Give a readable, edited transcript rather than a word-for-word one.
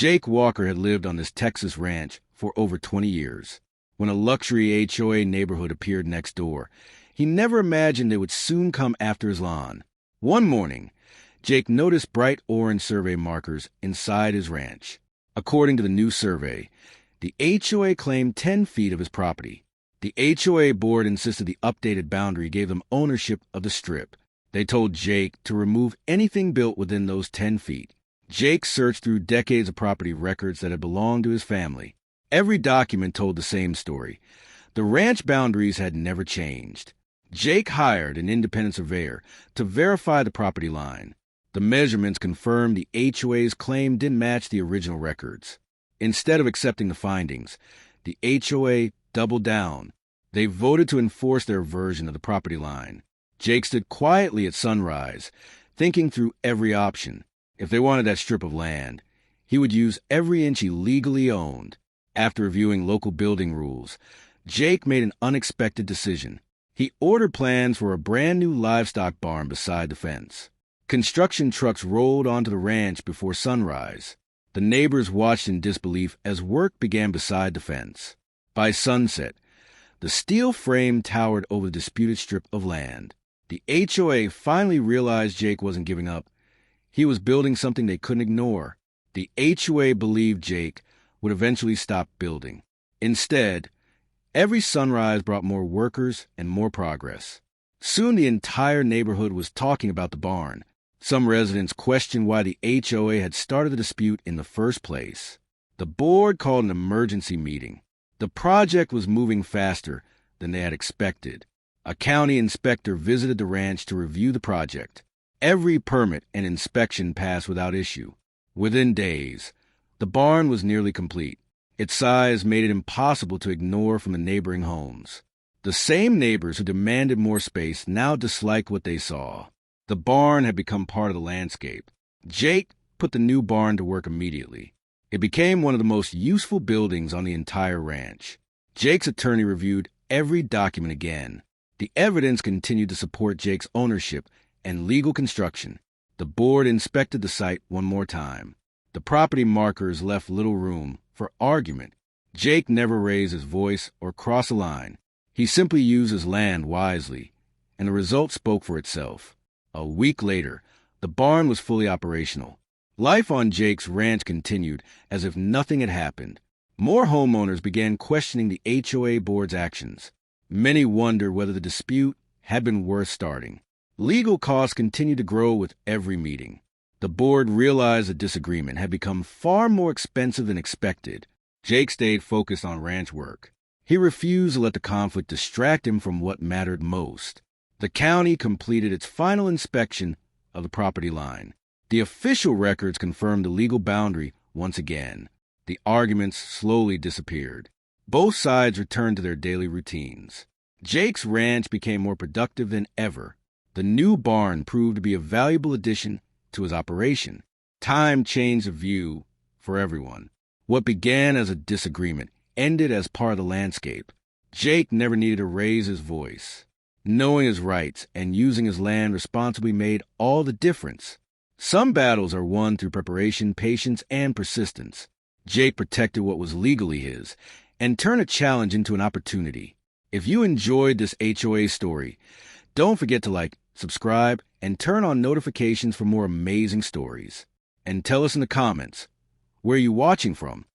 Jake Walker had lived on this Texas ranch for over 20 years. When a luxury HOA neighborhood appeared next door, he never imagined they would soon come after his lawn. One morning, Jake noticed bright orange survey markers inside his ranch. According to the new survey, the HOA claimed 10 feet of his property. The HOA board insisted the updated boundary gave them ownership of the strip. They told Jake to remove anything built within those 10 feet. Jake searched through decades of property records that had belonged to his family. Every document told the same story. The ranch boundaries had never changed. Jake hired an independent surveyor to verify the property line. The measurements confirmed the HOA's claim didn't match the original records. Instead of accepting the findings, the HOA doubled down. They voted to enforce their version of the property line. Jake stood quietly at sunrise, thinking through every option. If they wanted that strip of land, he would use every inch he legally owned. After reviewing local building rules, Jake made an unexpected decision. He ordered plans for a brand new livestock barn beside the fence. Construction trucks rolled onto the ranch before sunrise. The neighbors watched in disbelief as work began beside the fence. By sunset, the steel frame towered over the disputed strip of land. The HOA finally realized Jake wasn't giving up. He was building something they couldn't ignore. The HOA believed Jake would eventually stop building. Instead, every sunrise brought more workers and more progress. Soon the entire neighborhood was talking about the barn. Some residents questioned why the HOA had started the dispute in the first place. The board called an emergency meeting. The project was moving faster than they had expected. A county inspector visited the ranch to review the project. Every permit and inspection passed without issue. Within days, the barn was nearly complete. Its size made it impossible to ignore from the neighboring homes. The same neighbors who demanded more space now disliked what they saw. The barn had become part of the landscape. Jake put the new barn to work immediately. It became one of the most useful buildings on the entire ranch. Jake's attorney reviewed every document again. The evidence continued to support Jake's ownership and legal construction. The board inspected the site one more time. The property markers left little room for argument. Jake never raised his voice or crossed a line. He simply used his land wisely, and the result spoke for itself. A week later, the barn was fully operational. Life on Jake's ranch continued as if nothing had happened. More homeowners began questioning the HOA board's actions. Many wondered whether the dispute had been worth starting. Legal costs continued to grow with every meeting. The board realized the disagreement had become far more expensive than expected. Jake stayed focused on ranch work. He refused to let the conflict distract him from what mattered most. The county completed its final inspection of the property line. The official records confirmed the legal boundary once again. The arguments slowly disappeared. Both sides returned to their daily routines. Jake's ranch became more productive than ever. The new barn proved to be a valuable addition to his operation. Time changed the view for everyone. What began as a disagreement ended as part of the landscape. Jake never needed to raise his voice. Knowing his rights and using his land responsibly made all the difference. Some battles are won through preparation, patience, and persistence. Jake protected what was legally his and turned a challenge into an opportunity. If you enjoyed this HOA story, don't forget to like, subscribe, and turn on notifications for more amazing stories. And tell us in the comments, where are you watching from?